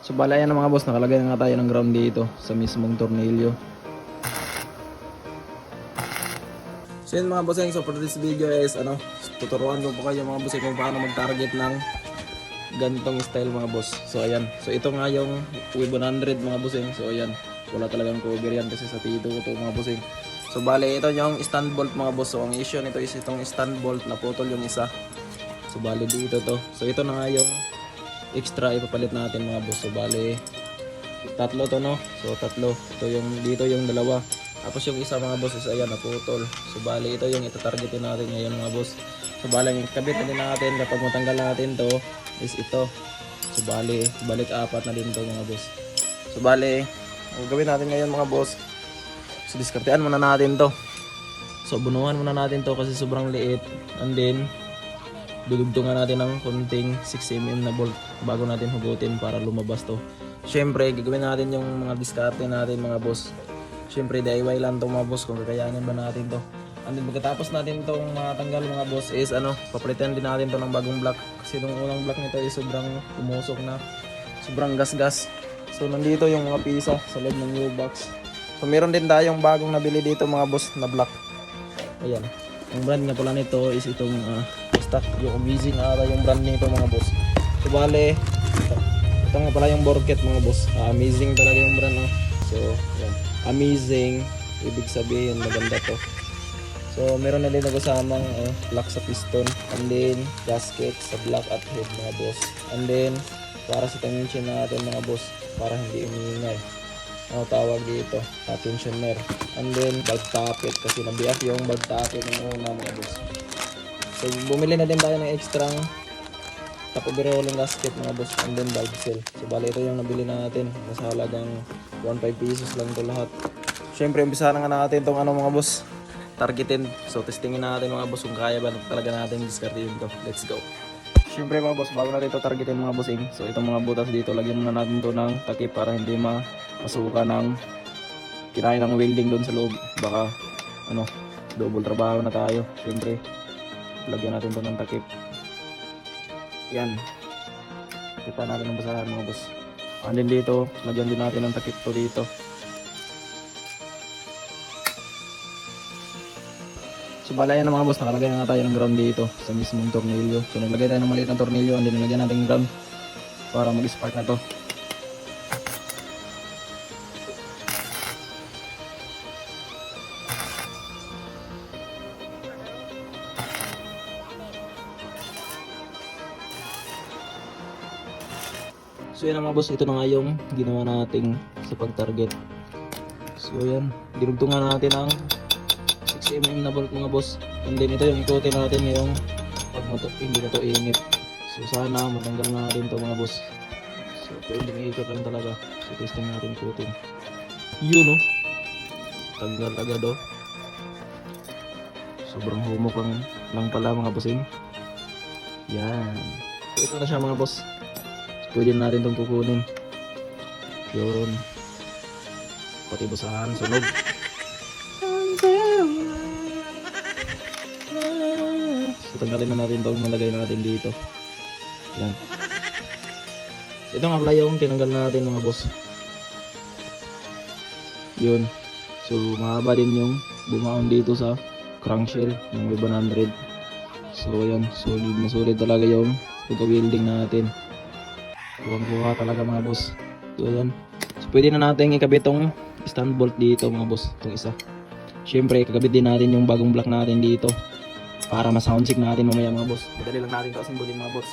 So bala yan mga boss, nakalagay na nga tayo ng ground dito sa mismong tornilyo. So yun mga bossing, so for this video is tuturuan ko po kayo mga bossing kung paano mag-target ng ganitong style mga boss. So ayan, so ito nga yung Wave 100 mga bossing. So ayan, wala talagang cover yan kasi sa tito ko to mga bossing. So bale ito yung stand bolt mga boss. So ang issue nito is itong stand bolt, naputol yung isa. So bale dito to. So ito na nga yung extra ipapalit natin mga boss. So bale tatlo to no. So tatlo. Ito yung dito yung dalawa. Tapos yung isa mga boss is ayan naputol. So bale ito yung itatargetin natin ngayon mga boss. So bale yung kabit na din natin kapag matanggal natin to is ito. So bale balik apat na din to mga boss. So bale ang gawin natin ngayon mga boss. So diskartean muna natin to. So bunuhan muna natin to kasi sobrang liit. And then dudugtungan natin ng konting 6mm na bolt bago natin hugutin para lumabas to. Syempre gagawin natin yung mga diskarte natin mga boss. Syempre DIY lang to mga boss kung kakayanin ba natin to. And then pagkatapos natin itong matanggal mga boss is papalitan din natin to ng bagong block. Kasi itong unang block nito is sobrang pumusok na, sobrang gas-gas. So nandito yung mga pisa sa loob ng new box. So meron din tayong bagong nabili dito mga boss na block. Ayan. Ang brand nga pala nito is itong stock, yung Amazing ata yung brand nito mga boss. So bale, ito nga pala yung Borket mga boss. Amazing talaga yung brand. So ayan. Amazing, ibig sabihin maganda to. So meron na din ako kasamang lock sa piston, and then gasket sa block at head mga boss. And then para sa tension natin mga boss, para hindi umingay. Ano tawag dito? Tensioner. And then bulb tappet kasi nabiyak yung bulb tappet ng una mga boss. So bumili na din tayo ng extra top overhauling gasket mga boss, and then valve seal. So bali ito yung nabili natin. Nasa halagang 1.5 pesos lang to lahat. Syempre umpisa na nga natin itong mga boss, targetin. So testingin natin mga boss kung kaya ba talaga natin diskartehin to. Let's go. Syempre mga boss, bago natin ito targetin mga bossing, so itong mga butas dito, lagyan muna natin to ng takip para hindi masuka ng kinain ng welding doon sa loob. Baka double trabaho na tayo. Syempre lagyan natin to ng takip. Yan, kita natin ang basahan mga boss. And then dito, lagyan din natin ng takip to dito. So bala yan mga boss, nakalagay na tayo ng ground dito sa mismong tornilyo. So naglagay tayo ng maliit na tornilyo, and then nilagyan natin ng ground para mag-spark na to. So yan mga boss, ito na nga yung ginawa nating sa pag-target. So yan, dinugtungan natin ang 6mm na bolt mga boss. And then ito yung ikutin natin yung pag hindi na to init. So sana matanggal natin to mga boss. So pwedeng ikot lang talaga. So testing natin ikutin. Yun tanggal agad Sobrang humok lang pala mga bossing. Yan. So ito na siya mga boss. Pwede natin itong kukunin. Yun. Pati basahan, sunog. So tanggalin na natin itong nalagay natin dito. Yan. Ito nga pala yung tinanggal natin mga boss. Yun. So mahaba din yung bumaon dito sa crankshell ng Wave 100. So yan, solid na solid talaga yung pagka-welding natin. Buwang-buwa talaga mga boss. So ayan. So pwede na natin ikabit tong stand bolt dito mga boss. Itong isa. Siyempre kakabit din natin yung bagong block natin dito para ma-sound check natin mamaya mga boss. Madali lang natin ito assemble mga boss.